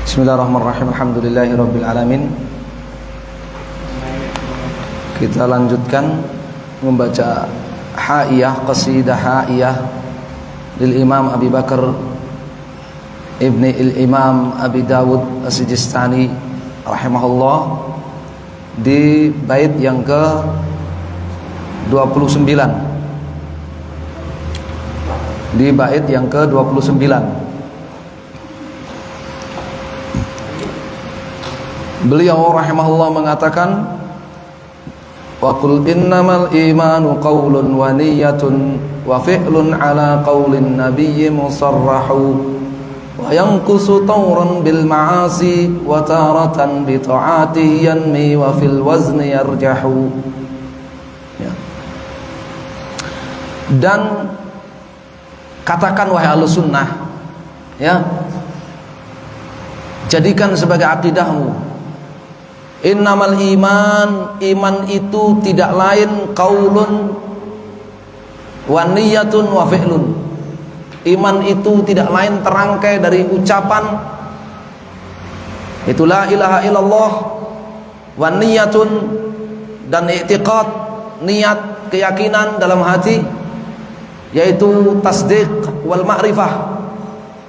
Bismillahirrahmanirrahim. Alhamdulillahirabbil alamin. Kita lanjutkan membaca qasidah haiyah lil Imam Abi Bakar Ibni Imam Abi Dawud As-Sijistani rahimahullah di bait yang ke 29. Di bait yang ke 29 beliau rahimahullah mengatakan, wa qul innamal imanu qaulun wa niyyatun wa fi'lun ala qaulin nabiyyi musarrahu wa yanqusu tawran bil ma'asi wa taratan bi ta'atihi yanmi wa fil wazni yarjahu. Dan katakan wahai ahlus sunnah, ya, jadikan sebagai akidahmu, innamal iman itu tidak lain qaulun wa niyyatun wa fi'lun. Iman itu tidak lain terangkai dari ucapan, itu la ilaha illallah, wa niyyatun, dan i'tiqad, niat, keyakinan dalam hati, yaitu tasdiq wal ma'rifah,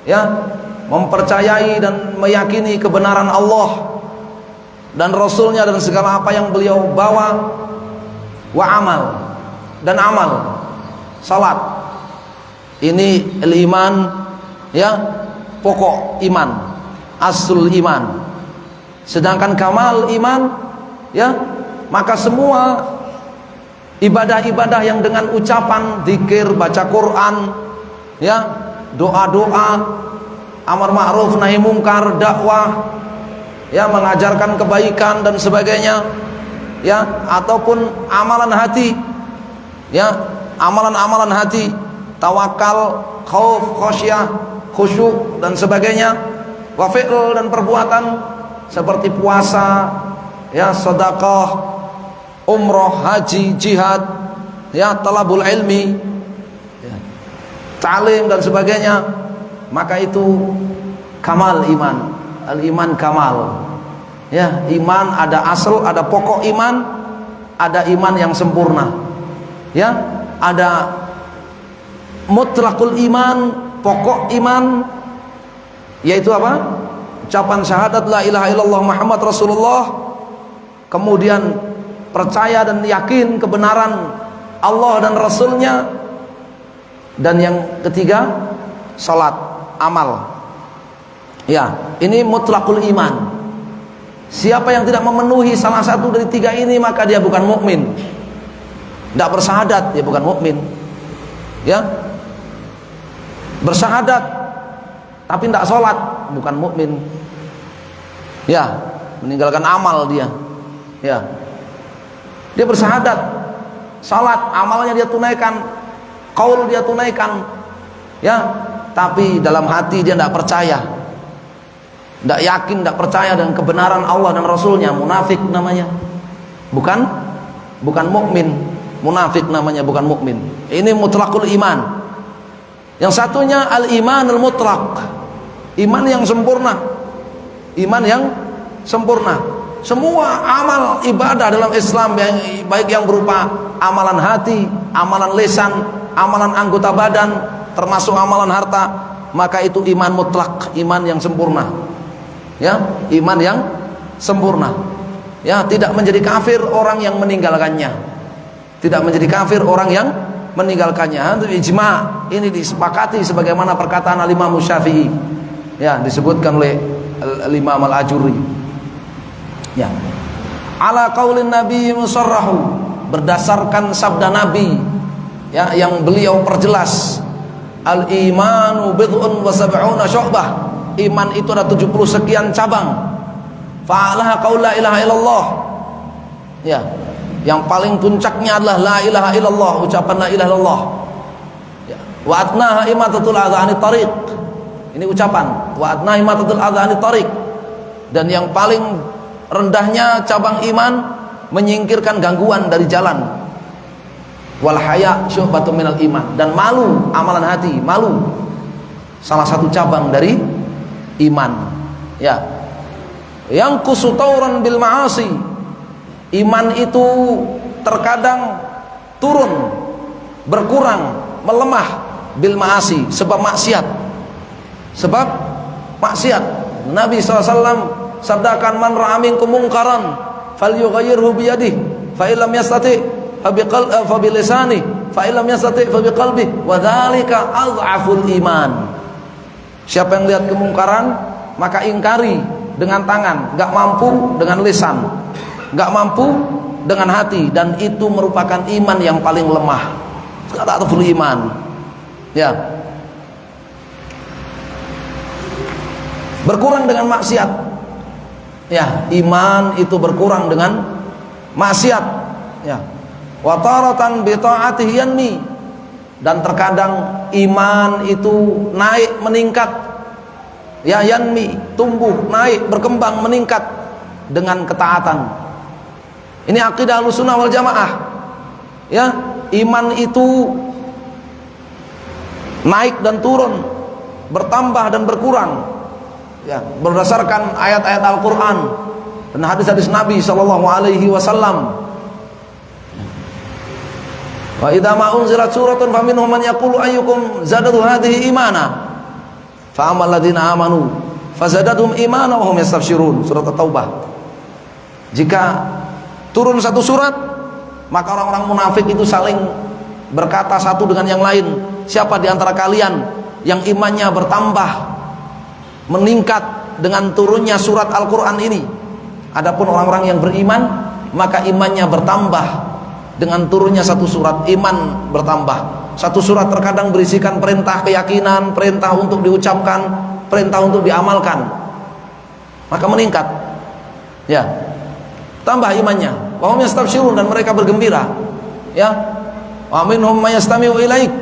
ya, mempercayai dan meyakini kebenaran Allah dan Rasulnya dan segala apa yang beliau bawa, wa amal, dan amal, salat. Ini iman, ya, pokok iman, aslul iman. Sedangkan kamal iman, ya, maka semua ibadah-ibadah yang dengan ucapan, zikir, baca Quran, ya, doa-doa, amar ma'ruf nahi mungkar, dakwah, ya, mengajarkan kebaikan dan sebagainya, ya, ataupun amalan hati, ya, amalan-amalan hati, tawakal, khauf, khasyah, khusyuk dan sebagainya, wa fi'l, dan perbuatan seperti puasa, ya, sedekah, umroh, haji, jihad, ya, talabul ilmi, ya, ta'lim dan sebagainya. Maka itu kamal iman. Al-iman kamal, ya, iman ada asal, ada pokok iman, ada iman yang sempurna, ya, ada mutlaqul iman, pokok iman, yaitu apa? Ucapan syahadat la ilaha illallah Muhammad Rasulullah, kemudian percaya dan yakin kebenaran Allah dan Rasulnya, dan yang ketiga salat, amal. Ya, ini mutlaqul iman. Siapa yang tidak memenuhi salah satu dari tiga ini, maka dia bukan mukmin. Tidak bersyahadat, dia bukan mukmin. Ya, bersyahadat tapi tidak sholat, bukan mukmin. Ya, meninggalkan amal dia. Ya, dia bersyahadat, salat, amalnya dia tunaikan, qaul dia tunaikan, ya, tapi dalam hati dia tidak percaya, tidak yakin, tidak percaya dengan kebenaran Allah dan Rasulnya, munafik namanya, bukan mukmin. Munafik namanya, bukan mukmin. Ini mutlaqul iman. Yang satunya al-iman al-mutlaq, iman yang sempurna. Iman yang sempurna. Semua amal ibadah dalam Islam, baik yang berupa amalan hati, amalan lisan, amalan anggota badan, termasuk amalan harta, maka itu iman mutlak, iman yang sempurna. Ya, iman yang sempurna. Ya, tidak menjadi kafir orang yang meninggalkannya. Tidak menjadi kafir orang yang meninggalkannya. Itu ijma, ini disepakati sebagaimana perkataan Al-Imam Syafi'i. Ya, disebutkan oleh Al-Imam Al-Ajurri. Ya. Ala qaulin Nabi musarrahu, berdasarkan sabda Nabi, ya, yang beliau perjelas, al-imanu bid'un wa sab'una syu'bah. Iman itu ada 70 sekian cabang. Fa'alaha qaul la ilaha illallah. Ya, yang paling puncaknya adalah la ilaha illallah, ucapan la ilaha illallah. Ya. Wa adnaha imatatul adha anit tariq. Ini ucapan wa adnaha imatatul adha anit tariq. Dan yang paling rendahnya cabang iman, menyingkirkan gangguan dari jalan. Wal haya syu'batun minal iman. Dan malu, amalan hati, malu, salah satu cabang dari iman. Ya. Yang kusutauran bil ma'asi. Iman itu terkadang turun, berkurang, melemah bil ma'asi, sebab maksiat. Sebab maksiat. Nabi SAW sabdakan, man ra'a minkum munkaran falyughayyirhu bi yadihi fa illam yastati fa bi lisanihi fa illam yastati fa bi qalbihi wa dzalika adhaful iman. Siapa yang lihat kemungkaran maka ingkari dengan tangan, enggak mampu dengan lisan, enggak mampu dengan hati, dan itu merupakan iman yang paling lemah. Adhaful iman. Ya. Berkurang dengan maksiat. Ya, iman itu berkurang dengan maksiat. Ya. Wa taratan bi ta'atihi yanmi. Dan terkadang iman itu naik, meningkat. Ya, yanmi, tumbuh, naik, berkembang, meningkat dengan ketaatan. Ini akidah Ahlussunnah wal Jamaah. Ya, iman itu naik dan turun, bertambah dan berkurang. Ya, berdasarkan ayat-ayat Al-Quran dan hadis-hadis Nabi SAW. Wa idza ma unzilat suratun faminhum man yaqulu ayyukum zadatu hadhihi imana fa amal ladzina amanu fazadatum imana wa hum yastabshirun. Surat At-Taubah. Jika turun satu surat, maka orang-orang munafik itu saling berkata satu dengan yang lain, siapa di antara kalian yang imannya bertambah, meningkat dengan turunnya surat Al-Quran ini? Adapun orang-orang yang beriman, maka imannya bertambah dengan turunnya satu surat, iman bertambah. Satu surat terkadang berisikan perintah keyakinan, perintah untuk diucapkan, perintah untuk diamalkan, maka meningkat. Ya, tambah imannya. Wa hum yastabshirun, dan mereka bergembira. Ya, wa minhum may yastami'u ilaik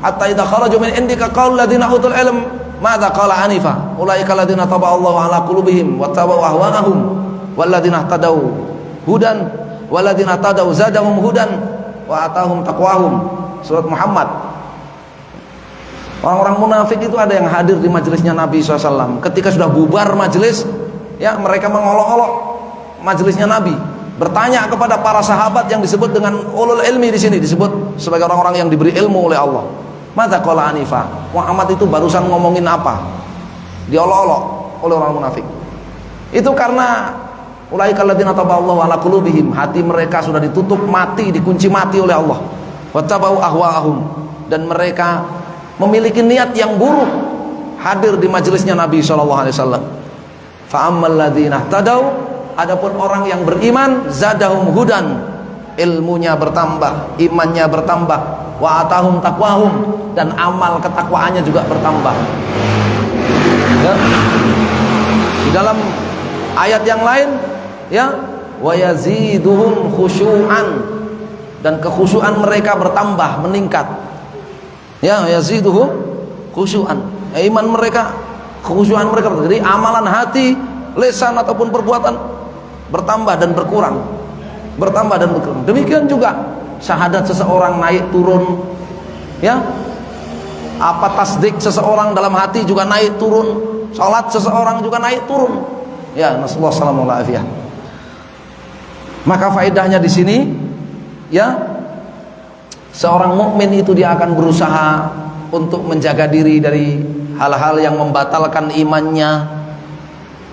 hatta idza kharaju min indika qalu alladziina utul ilm madza qala anifa ulaika alladziina taba'allahu ala qulubihim wattaba'u ahwaa'ahum walladziina ihtadaw hudan walladziina ihtadaw zadahum hudan wa atahum taqwahum. Surat Muhammad. Orang-orang munafik itu ada yang hadir di majelisnya Nabi SAW. Ketika sudah bubar majelis, ya, mereka mengolok-olok majelisnya Nabi, bertanya kepada para sahabat yang disebut dengan ulul ilmi di sini, disebut sebagai orang-orang yang diberi ilmu oleh Allah. Madza qala anifa, Muhammad itu barusan ngomongin apa? Diolok-olok oleh orang munafik. Itu karena ulaika alladzina taballahu ala qulubihim, hati mereka sudah ditutup mati, dikunci mati oleh Allah. Wattaba'u ahwa'ahum, dan mereka memiliki niat yang buruk hadir di majelisnya Nabi SAW. Fa ammal ladzina ihtadaw, adapun orang yang beriman, zadahum hudan, ilmunya bertambah, imannya bertambah, wa atahum taqwahum, dan amal ketakwaannya juga bertambah. Ya. Di dalam ayat yang lain, ya, wa yaziduhum khusyu'an, dan kekhusyuan mereka bertambah, meningkat. Ya, yaziduhum khusyu'an. Iman mereka, kekhusyuan mereka, jadi amalan hati, lisan ataupun perbuatan bertambah dan berkurang, bertambah dan berkurang. Demikian juga syahadat seseorang naik turun, ya, apa tasdik seseorang dalam hati juga naik turun, salat seseorang juga naik turun. Ya, nasallahu alaihi wasallam. Maka faedahnya di sini, ya, seorang mukmin itu dia akan berusaha untuk menjaga diri dari hal-hal yang membatalkan imannya,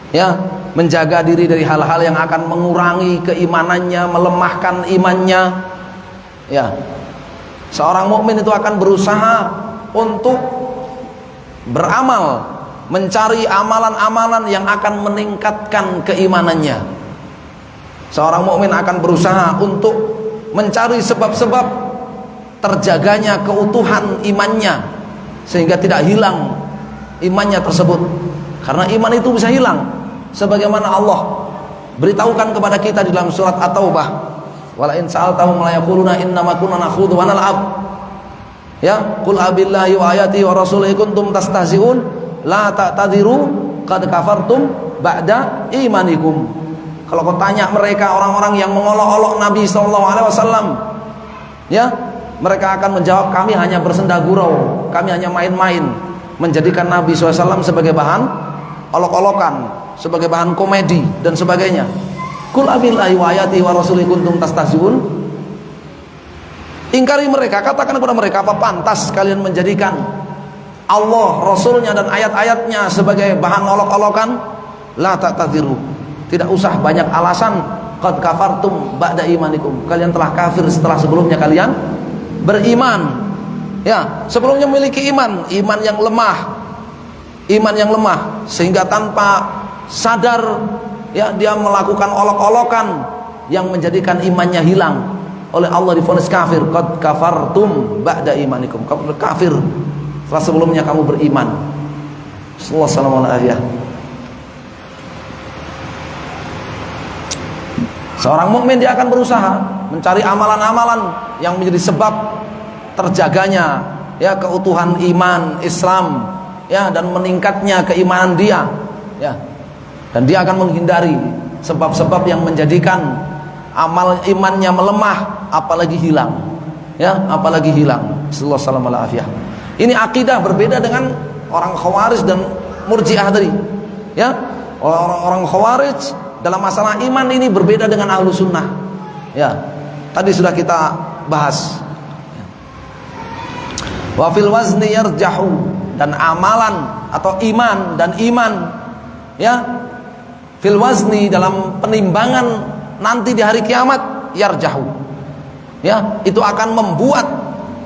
ya, menjaga diri dari hal-hal yang akan mengurangi keimanannya, melemahkan imannya. Ya, seorang mukmin itu akan berusaha untuk beramal, mencari amalan-amalan yang akan meningkatkan keimanannya. Seorang mukmin akan berusaha untuk mencari sebab-sebab terjaganya keutuhan imannya, sehingga tidak hilang imannya tersebut. Karena iman itu bisa hilang, sebagaimana Allah beritahukan kepada kita di dalam surat At-Taubah, wala in sa'altahum la yaquluna innama kunna nakhudhu wa nal'ab. Ya, qul abillahi wa ayatihi wa rasulihi kuntum tastahzi'un la ta'tadiru qad kafartum ba'da imanikum. Kalau kau tanya mereka, orang-orang yang mengolok-olok Nabi SAW, ya, mereka akan menjawab, kami hanya bersenda gurau, kami hanya main-main, menjadikan Nabi SAW sebagai bahan olok-olokan, sebagai bahan komedi dan sebagainya. Qul abillahi wa ayatihi wa rasulihi kuntum tastahzi'un. Ingkari mereka, katakan kepada mereka, apa pantas kalian menjadikan Allah, Rasulnya dan ayat-ayatnya sebagai bahan olok-olokan? La ta'tadiru, tidak usah banyak alasan. Qad kafartum ba'da imanikum, kalian telah kafir setelah sebelumnya kalian beriman. Ya, sebelumnya memiliki iman yang lemah, sehingga tanpa sadar ya dia melakukan olok-olokan yang menjadikan imannya hilang. Oleh Allah divonis kafir. Qad kafartum ba'da imanikum, kamu kafir setelah sebelumnya kamu beriman. Sallallahu alaihi wasallam. Seorang mukmin dia akan berusaha mencari amalan-amalan yang menjadi sebab terjaganya ya keutuhan iman Islam ya, dan meningkatnya keimanan dia ya, dan dia akan menghindari sebab-sebab yang menjadikan amal imannya melemah, apalagi hilang ya, apalagi hilang. Sallallahu alaihi wasallam. Ini akidah berbeda dengan orang Khawarij dan Murji'ah tadi ya. Orang Khawarij dalam masalah iman ini berbeda dengan Ahlu Sunnah ya, tadi sudah kita bahas. Wa fil wazni yarjahu, dan amalan atau iman dan iman ya, fil wazni dalam penimbangan nanti di hari kiamat, yarjahu ya, itu akan membuat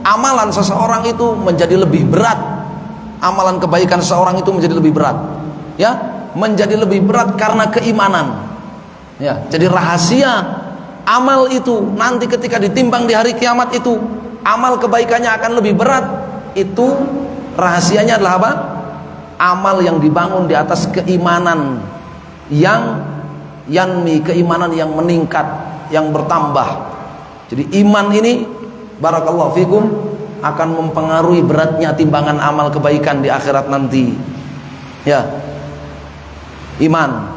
amalan seseorang itu menjadi lebih berat. Amalan kebaikan seseorang itu menjadi lebih berat ya, menjadi lebih berat karena keimanan ya. Jadi rahasia amal itu nanti ketika ditimbang di hari kiamat itu, amal kebaikannya akan lebih berat. Itu rahasianya adalah apa? Amal yang dibangun di atas keimanan yang yanmi, keimanan yang meningkat, yang bertambah. Jadi iman ini barakallahu fikum akan mempengaruhi beratnya timbangan amal kebaikan di akhirat nanti ya. Iman.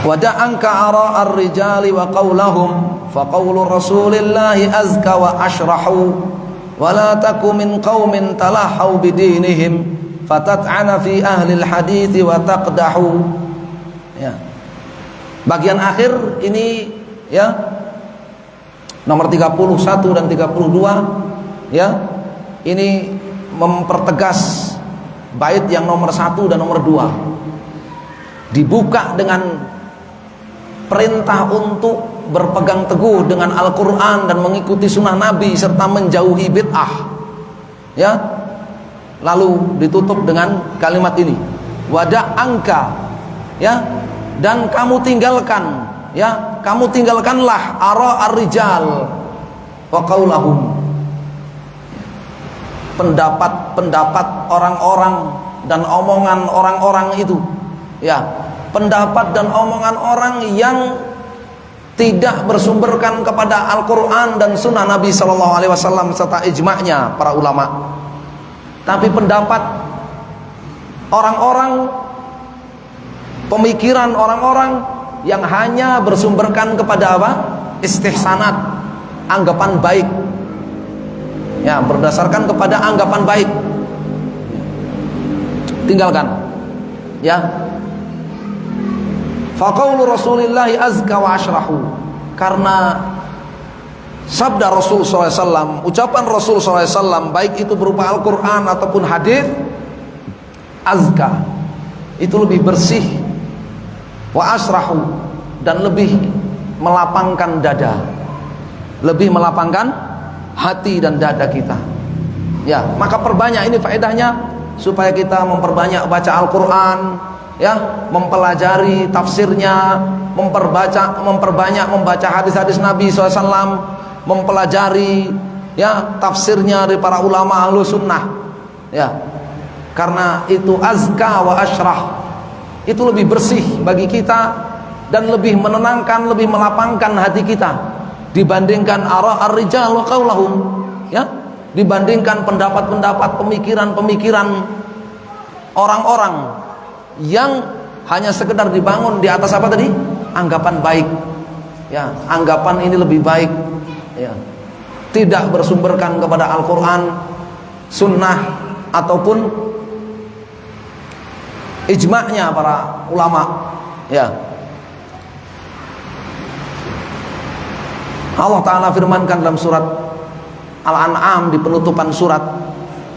Wada'anka ara'ar rijali wa qawlahum fa qawlu rasulillahi azka wa ashrahu wa la taku min qawmin talahau bidinihim fatat'ana fi ahli al-hadithi wa taqdahu ya. Bagian akhir ini ya, nomor 31 dan 32 ya, ini mempertegas bait yang nomor 1 dan nomor 2. Dibuka dengan perintah untuk berpegang teguh dengan Al-Quran dan mengikuti sunnah Nabi serta menjauhi bid'ah ya. Lalu ditutup dengan kalimat ini, wada'anka ya, dan kamu tinggalkan ya, kamu tinggalkanlah ara'ar rijal wa qaulahum, pendapat orang-orang dan omongan orang-orang itu ya, pendapat dan omongan orang yang tidak bersumberkan kepada Al-Quran dan sunnah Nabi SAW serta ijma'nya para ulama, tapi pendapat orang-orang, pemikiran orang-orang yang hanya bersumberkan kepada apa? Istihsanat, anggapan baik ya, berdasarkan kepada anggapan baik. Tinggalkan ya. Faqaulu rasulillahi azka wa ashrahu, karena sabda Rasul SAW, ucapan Rasul SAW, baik itu berupa Al-Quran ataupun hadis, azka, itu lebih bersih, wa ashrahu, dan lebih melapangkan dada, lebih melapangkan hati dan dada kita ya. Maka perbanyak, ini faedahnya supaya kita memperbanyak baca Al-Quran ya, mempelajari tafsirnya, memperbanyak membaca hadis-hadis Nabi SAW, mempelajari ya tafsirnya dari para ulama ahlu sunnah ya, karena itu azka wa ashrah, itu lebih bersih bagi kita dan lebih menenangkan, lebih melapangkan hati kita dibandingkan ara'ar rijal wa qaulahum ya, dibandingkan pendapat-pendapat, pemikiran-pemikiran orang-orang yang hanya sekedar dibangun di atas apa tadi? Anggapan baik ya, anggapan ini lebih baik ya, tidak bersumberkan kepada Al-Quran, sunnah ataupun ijma'nya para ulama. Ya. Allah Ta'ala firmankan dalam surat Al-An'am di penutupan surat,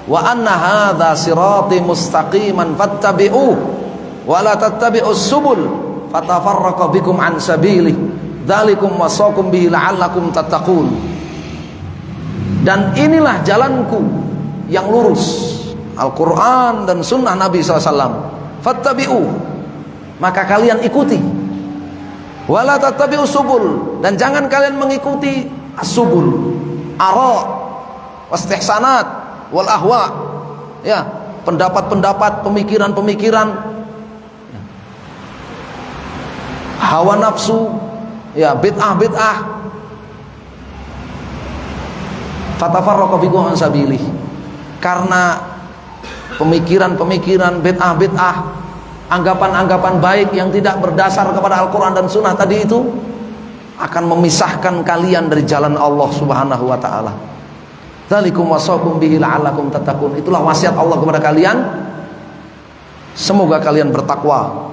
wa anna hadza sirati mustaqiman fattabi'uhu wa la tattabi'us subul fatafarraqa bikum an sabilihi dzalikum wasaqum bihi la'allakum tattaqun. Dan inilah jalanku yang lurus, Al-Quran dan sunnah Nabi SAW. Fattabi'u, maka kalian ikuti. Wala tattabi'us subul, dan jangan kalian mengikuti as-subul, ara wastihsanat wal ahwa, ya, pendapat-pendapat, pemikiran-pemikiran, hawa nafsu, ya, bid'ah-bid'ah. Fatafarraqa bikum an sabilih, karena pemikiran-pemikiran, bid'ah-bid'ah, anggapan-anggapan baik yang tidak berdasar kepada Al-Quran dan Sunnah tadi itu akan memisahkan kalian dari jalan Allah Subhanahu wa ta'ala. Dzalikum wasaqum bihi la'allakum tattaqun. Itulah wasiat Allah kepada kalian, semoga kalian bertakwa.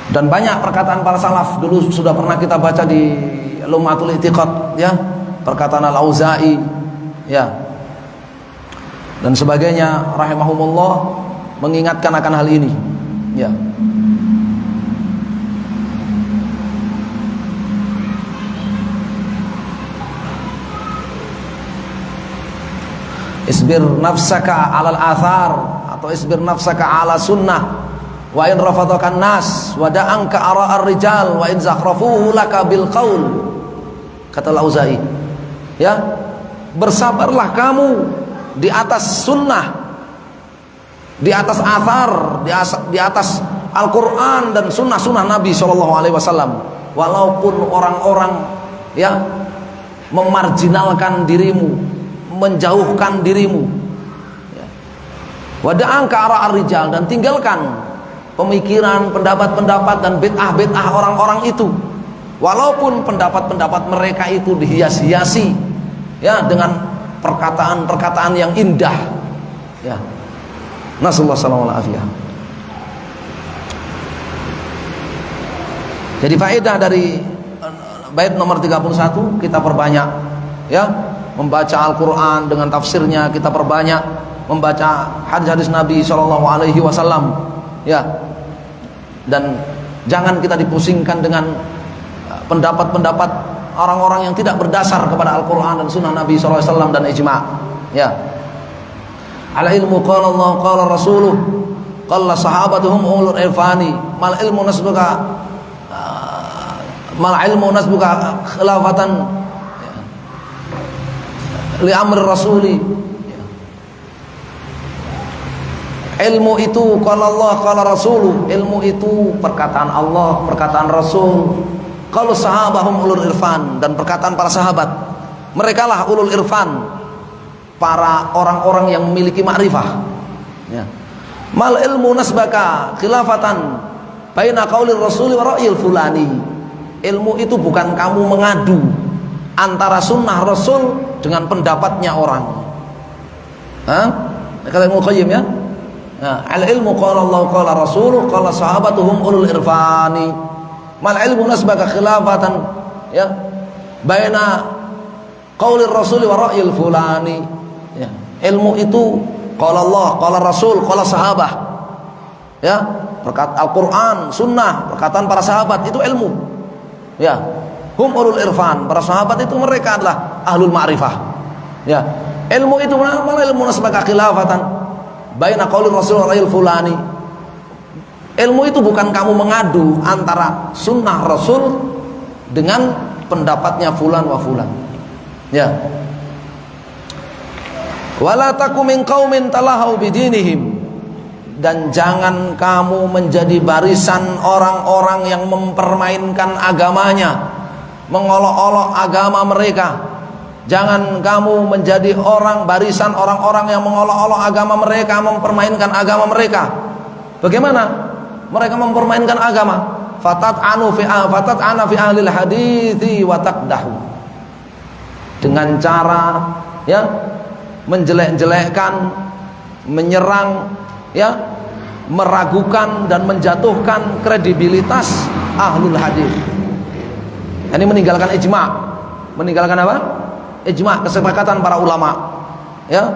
Dan banyak perkataan para salaf dulu sudah pernah kita baca di Lum'atul I'tiqad, ya, perkataan Al-Auza'i, ya, dan sebagainya rahimahumullah mengingatkan akan hal ini, ya. Isbir nafsaka 'alal athar, atau isbir nafsaka 'ala sunnah, wa in rafadakan nas wa da'anka ara'ar rijal wa in zakhrafuhu laka bil qaul, kata Al-Auza'i, ya, bersabarlah kamu di atas sunnah, di atas athar, di atas Al-Quran dan sunnah-sunnah Nabi SAW, walaupun orang-orang, ya, memarjinalkan dirimu, menjauhkan dirimu, ya. Wada'anka ara'ar rijal, dan tinggalkan pemikiran, pendapat-pendapat dan bid'ah-bid'ah orang-orang itu, walaupun pendapat-pendapat mereka itu dihias-hiasi, ya, dengan perkataan-perkataan yang indah, ya. Nasallahu alaihi wasallam. Jadi faedah dari bait nomor 31, kita perbanyak, ya, membaca Al-Quran dengan tafsirnya, kita perbanyak membaca hadis-hadis Nabi SAW, ya, dan jangan kita dipusingkan dengan pendapat-pendapat orang-orang yang tidak berdasar kepada Al-Quran dan sunnah Nabi SAW dan ijma', ya. Al ilmu qala Allah qala rasuluh qala sahabatuhum ulul irfani mal ilmu nasbuka khilafatan li amri rasuli. Ilmu itu qala Allah qala rasuluh, ilmu itu perkataan Allah, perkataan Rasul. Kalau sahabahum ulul irfan, dan perkataan para sahabat, mereka lah ulul irfan, para orang-orang yang memiliki ma'rifah, ya. Mal ilmu nasbaka khilafatan baina qaulir rasuli wa ra'yil fulani. Ilmu itu bukan kamu mengadu antara sunnah Rasul dengan pendapatnya orang. Kata Ibnu Qayyim, ya. Al ilmu qala Allah qala rasuluh qala sahabatuhum ulul irfani. Mal ilmu nasbaka khilafatan, ya, baina qaulir rasuli wa ra'yil fulani, ya. Ilmu itu qala Allah qala rasul qala sahabah, ya, perkataan Al-Quran, sunnah, perkataan para sahabat, itu ilmu, ya. Hum ulul irfan, para sahabat itu mereka adalah ahlul ma'rifah, ya. Ilmu itu mana? Ilmu nasbaka khilafatan baina qaulir rasul wa ra'yil fulani. Ilmu itu bukan kamu mengadu antara sunnah Rasul dengan pendapatnya fulan wa fulan, ya. Wala takum min qaumin talahau bidinihim, dan jangan kamu menjadi barisan orang-orang yang mempermainkan agamanya, mengolok-olok agama mereka. Jangan kamu menjadi barisan orang-orang yang mengolok-olok agama mereka, mempermainkan agama mereka. Bagaimana mereka mempermainkan agama? Fatat'ana fi ahlil hadithi wa taqdahu. dengan cara ya menjelek-jelekkan, menyerang, ya, meragukan dan menjatuhkan kredibilitas ahlul hadis. Ini meninggalkan ijma. Meninggalkan apa? Ijma, kesepakatan para ulama. Ya.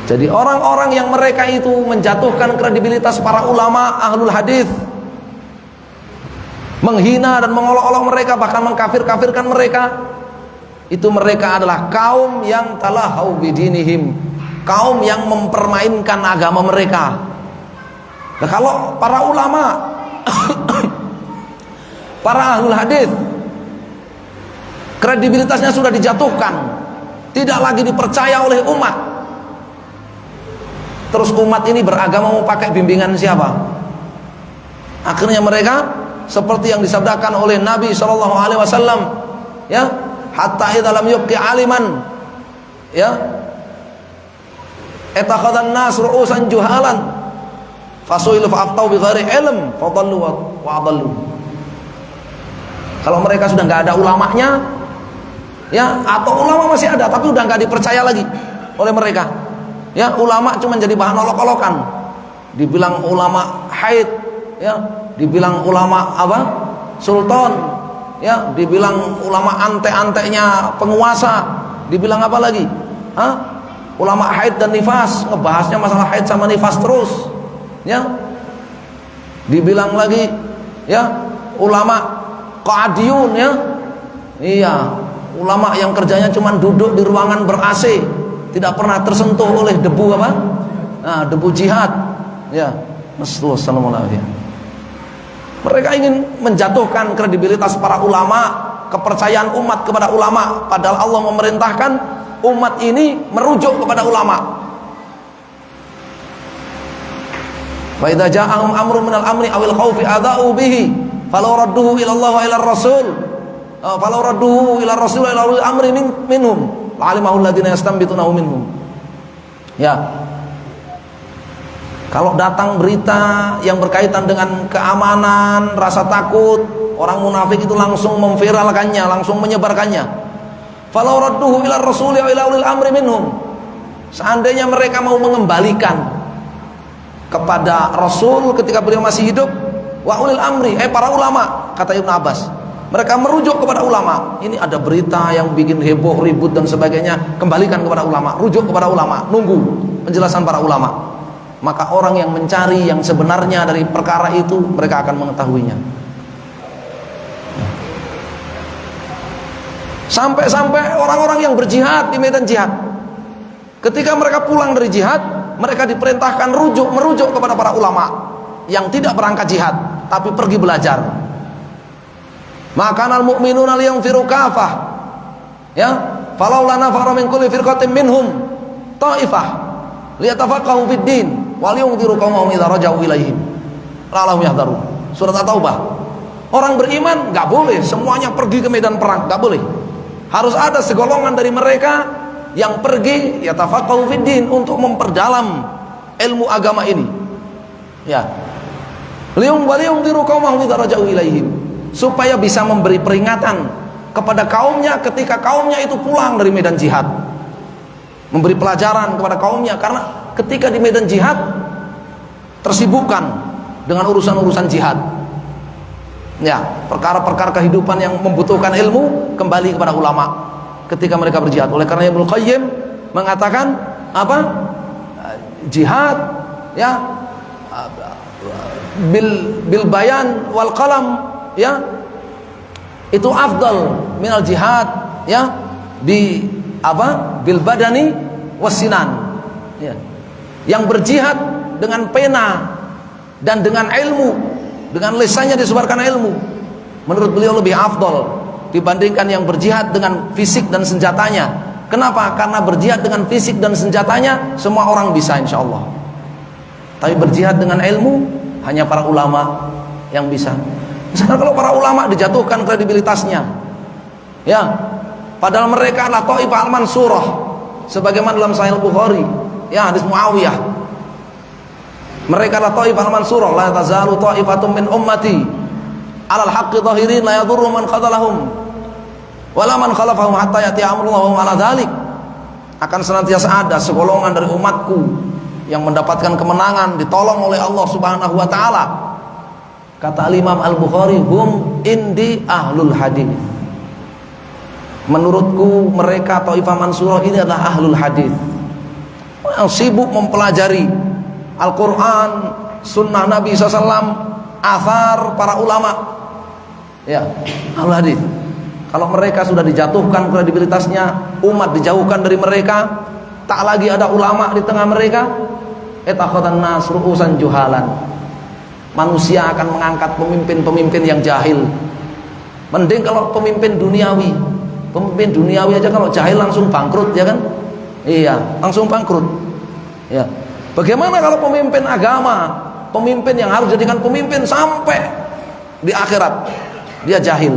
Jadi orang-orang yang mereka itu menjatuhkan kredibilitas para ulama ahlul hadis, menghina dan mengolok-olok mereka, bahkan mengkafir-kafirkan mereka, itu mereka adalah kaum yang talahau bidinihim, kaum yang mempermainkan agama mereka. Nah, kalau para ulama para ahlul hadis kredibilitasnya sudah dijatuhkan, tidak lagi dipercaya oleh umat, terus umat ini beragama mau pakai bimbingan siapa? Akhirnya mereka seperti yang disabdakan oleh Nabi SAW, ya, hatta idza lam yubqi aliman, ya, etakhadhan nas ru'usan juhalan fasuilu fa'aftau bi ghairi ilm fadallu wa adallu. Kalau mereka sudah nggak ada ulamanya, ya, atau ulama masih ada tapi udah nggak dipercaya lagi oleh mereka, ya, ulama cuma jadi bahan olok-olokan, dibilang ulama haid, ya, dibilang ulama apa? Sultan, ya, dibilang ulama ante-antenya penguasa, dibilang apa lagi? Hah? Ulama haid dan nifas, ngebahasnya masalah haid sama nifas terus, ya. Dibilang lagi, ya, ulama qadiyun, ya. Iya, ulama yang kerjanya cuma duduk di ruangan ber-AC, tidak pernah tersentuh oleh debu apa? Nah, debu jihad, ya. Assalamualaikum. Mereka ingin menjatuhkan kredibilitas para ulama, kepercayaan umat kepada ulama, padahal Allah memerintahkan umat ini merujuk kepada ulama. Wa idza ja'ahum amrun minal amri awil khaufi adza'u bihi falau radduhu ila Allah wa ila Rasul falau radduhu ila Rasul wa ila ulil amri minhum la'alimahu alladziina yastanbitunahu minhum. Ya. Kalau datang berita yang berkaitan dengan keamanan, rasa takut, orang munafik itu langsung memviralkannya, langsung menyebarkannya. Falau radduhu ila Rasul wa ila ulil amri minhum. Seandainya mereka mau mengembalikan kepada Rasul ketika beliau masih hidup, wa ulil amri, para ulama, kata Ibnu Abbas, mereka merujuk kepada ulama. Ini ada berita yang bikin heboh, ribut dan sebagainya, kembalikan kepada ulama, rujuk kepada ulama, nunggu penjelasan para ulama. Maka orang yang mencari yang sebenarnya dari perkara itu, mereka akan mengetahuinya. Sampai-sampai orang-orang yang berjihad di medan jihad, ketika mereka pulang dari jihad, mereka diperintahkan merujuk kepada para ulama yang tidak berangkat jihad tapi pergi belajar. Maka al mu'minuna liyanfiru kafah, ya, falaula nafara min kulli firqatin minhum ta'ifah liyatafaqahu fid din wal yunziru qaumahum idza raja'u ilaihim la'allahum yahdharun. Surat At-Taubah. Orang beriman enggak boleh semuanya pergi ke medan perang, enggak boleh. Harus ada segolongan dari mereka yang pergi yatafaqahu fid din untuk memperdalam ilmu agama ini. Ya. Liyunziru qaumahum idza raja'u ilaihim, supaya bisa memberi peringatan kepada kaumnya ketika kaumnya itu pulang dari medan jihad. Memberi pelajaran kepada kaumnya, karena ketika di medan jihad tersibukkan dengan urusan-urusan jihad. Ya, perkara-perkara kehidupan yang membutuhkan ilmu kembali kepada ulama ketika mereka berjihad. Oleh karena Ibnu Qayyim mengatakan apa? Jihad, ya, bil bayan wal qalam, ya, itu afdal minal jihad, ya, bi apa? Bil badani wasinan, ya. Yang berjihad dengan pena dan dengan ilmu, dengan lisannya disebarkan ilmu, menurut beliau lebih afdal dibandingkan yang berjihad dengan fisik dan senjatanya. Kenapa? Karena berjihad dengan fisik dan senjatanya semua orang bisa insyaallah, tapi berjihad dengan ilmu hanya para ulama yang bisa. Misalkan kalau para ulama dijatuhkan kredibilitasnya, ya, padahal mereka adalah Thaifah al-Mansurah, sebagaimana dalam Sahih Bukhari, ya, hadis Muawiyah. Mereka adalah Thaifah al-Mansurah, la tazalu tha'ifatun min ummati 'alal haqqi dhahirin la yadurru man khadalahum. Wala man khalafahum hatta yati amrullah wa ala dzalik. Akan senantiasa ada segolongan dari umatku yang mendapatkan kemenangan, ditolong oleh Allah Subhanahu wa taala. Kata Imam Al-Bukhari, hum indi ahlul hadis. Menurutku mereka Taifah Mansurah ini adalah ahlul hadis, yang sibuk mempelajari Al-Quran, Sunnah Nabi SAW, athar para ulama. Ya, ahlul hadis. Kalau mereka sudah dijatuhkan kredibilitasnya, umat dijauhkan dari mereka, tak lagi ada ulama di tengah mereka, etakhadhan nas ru'usan juhalan. Manusia akan mengangkat pemimpin-pemimpin yang jahil. Mending kalau pemimpin duniawi. Pemimpin duniawi aja kalau jahil langsung bangkrut, ya kan? Iya, langsung bangkrut. Ya. Bagaimana kalau pemimpin agama, pemimpin yang harus jadikan pemimpin sampai di akhirat dia jahil?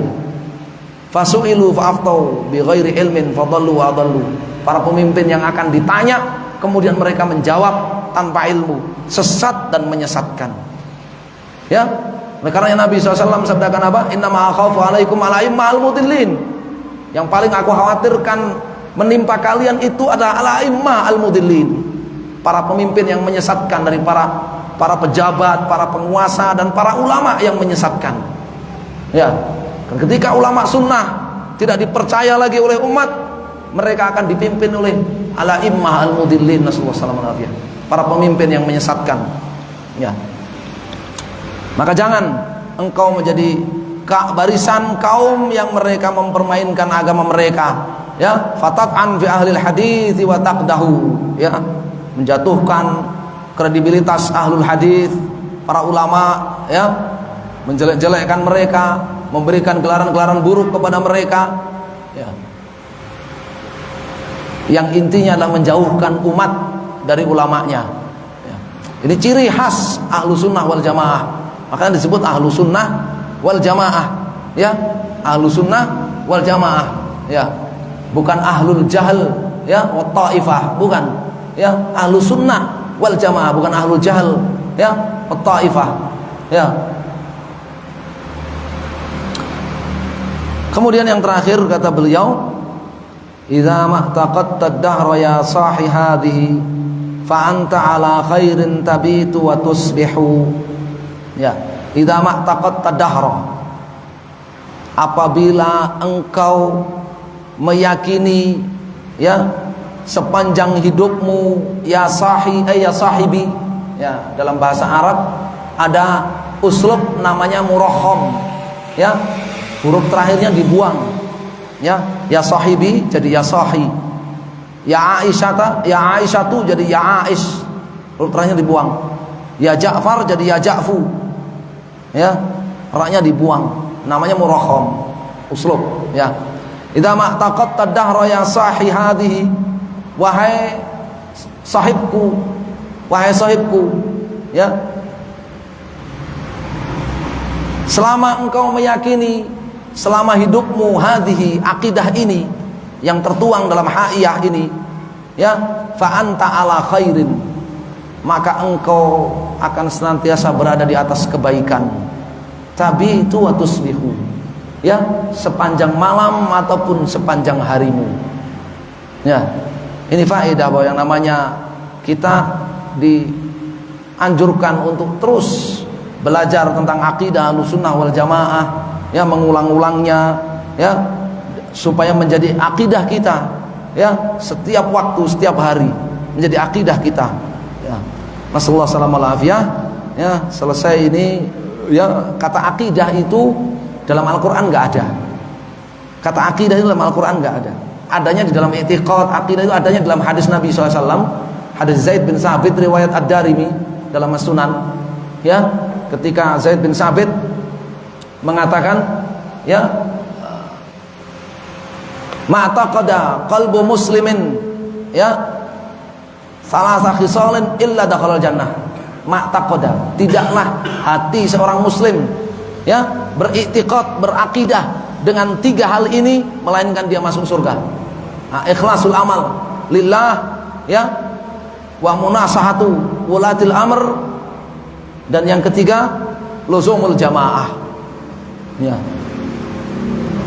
Fasu'ilu fa'aftau bi ghairi ilmin fadallu wa adallu. Para pemimpin yang akan ditanya kemudian mereka menjawab tanpa ilmu, sesat dan menyesatkan. Ya, karena Nabi SAW sabdakan apa? Innama akhafu alaikum ala'imma'al mudillin. Yang paling aku khawatirkan menimpa kalian itu adalah ala'imma'al mudillin, para pemimpin yang menyesatkan, dari para pejabat, para penguasa dan para ulama yang menyesatkan. Ya, dan ketika ulama sunnah tidak dipercaya lagi oleh umat, mereka akan dipimpin oleh ala'imma'al mudillin, nasallallahu alaihi wasallam, para pemimpin yang menyesatkan. Ya. Maka jangan engkau menjadi barisan kaum yang mereka mempermainkan agama mereka, ya, fatat'an fi ahlil hadits wa taqdahu, ya, menjatuhkan kredibilitas ahlul hadis, para ulama, ya, menjelek-jelekkan mereka, memberikan gelaran-gelaran buruk kepada mereka, ya. Yang intinya adalah menjauhkan umat dari ulamanya, ya. Ini ciri khas ahlu sunnah wal jamaah. Makanya disebut ahlu sunnah wal jamaah, ya, ahlu sunnah wal jamaah, ya, bukan ahlul jahl, ya, wa ta'ifah, bukan, ya, ahlu sunnah wal jamaah, bukan ahlul jahl, ya, wa ta'ifah, ya. Kemudian yang terakhir kata beliau, idza ma'taqatta ad-dahra ya sahi hadhihi fa anta ala khairin tabitu wa tusbihu. Ya, idza ma'taqatta ad-dahra, apabila engkau meyakini, ya, sepanjang hidupmu, ya sahi, ya sahibi, ya, dalam bahasa Arab ada uslub namanya murahham, ya, huruf terakhirnya dibuang, ya sahibi jadi ya sahi, ya Aisyata, ya Aisyatu jadi ya Aish, huruf terakhirnya dibuang, ya Ja'far jadi ya Ja'fu, ya, raknya dibuang, namanya murahham, uslub, ya. Idza ma'taqatta ad-dahra ya sahi hadhihi, wahai sahibku, wahai sahibku, ya, selama engkau meyakini, selama hidupmu, hadhihi, akidah ini yang tertuang dalam haiyah ini, ya, fa anta ala khairin, maka engkau akan senantiasa berada di atas kebaikan, tabitu wa tusbihu, ya, sepanjang malam ataupun sepanjang harimu. Ya, ini faedah bahwa yang namanya kita dianjurkan untuk terus belajar tentang akidah Ahlussunnah wal Jamaah, ya, mengulang-ulangnya, ya, supaya menjadi akidah kita, ya, setiap waktu, setiap hari menjadi akidah kita, ya. Nasallahu alaihi wasallam, ya, selesai ini, ya, kata akidah itu dalam Al-Quran nggak ada. Kata akidah itu dalam Al-Quran nggak ada. Adanya di dalam i'tiqad, akidah itu adanya dalam hadis Nabi SAW, hadis Zaid bin Sabit riwayat Ad-Darimi dalam As-Sunan, ya, ketika Zaid bin Sabit mengatakan, ya, ma'taqada qalbu muslimin, ya, salasa khisalin illa dakhalal jannah. Ma'taqada, tidaklah hati seorang muslim, ya, beriktikad, berakidah dengan 3 hal ini melainkan dia masuk surga. Nah, ikhlasul amal lillah, ya, wa munasahatu wulatil amr, dan yang ketiga luzumul jamaah, ya,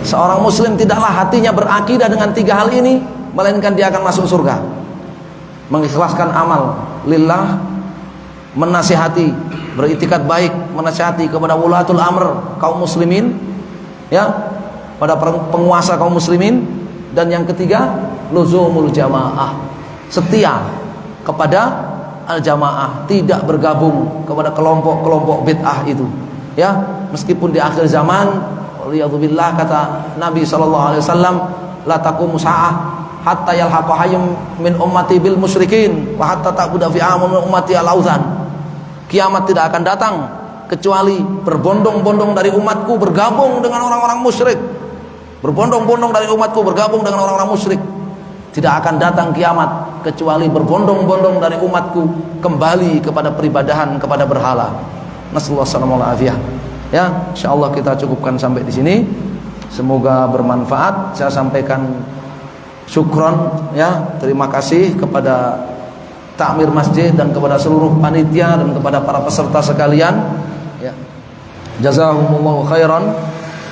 Seorang muslim tidaklah hatinya berakidah dengan 3 hal ini, melainkan dia akan masuk surga. Mengikhlaskan amal lillah, menasihati, beritikad baik, menasihati kepada wulatul amr kaum muslimin, ya, pada penguasa kaum muslimin. Dan yang ketiga, luzumul jamaah, setia kepada al-jamaah, tidak bergabung kepada kelompok-kelompok bid'ah itu, ya. Meskipun di akhir zaman, waliyadzubillah, kata Nabi SAW, la taqumu sa'ah hatta yalhaqa hayyun min ummati bil musyrikin wa hatta taquda fi amun min ummati al-auzan. Kiamat tidak akan datang kecuali berbondong-bondong dari umatku bergabung dengan orang-orang musyrik. Berbondong-bondong dari umatku bergabung dengan orang-orang musyrik. Tidak akan datang kiamat kecuali berbondong-bondong dari umatku kembali kepada peribadahan kepada berhala. Nasallahu alaihi wasallam. Ya, insyaallah kita cukupkan sampai di sini. Semoga bermanfaat. Saya sampaikan syukron, ya, terima kasih kepada takmir masjid dan kepada seluruh panitia dan kepada para peserta sekalian, ya. Jazakumullahu khairan.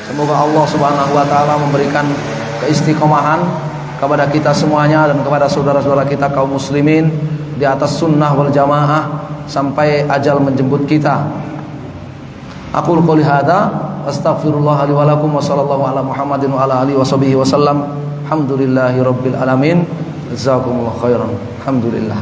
Semoga Allah Subhanahu wa taala memberikan keistiqomahan kepada kita semuanya dan kepada saudara-saudara kita kaum muslimin di atas sunnah wal jamaah sampai ajal menjemput kita. Aqul qouli hadza astaghfirullah li wa lakum wa sallallahu ala Muhammadin wa ala alihi washabihi wasallam. Alhamdulillahirabbil alamin. Jazakumullahu khairan. Alhamdulillah.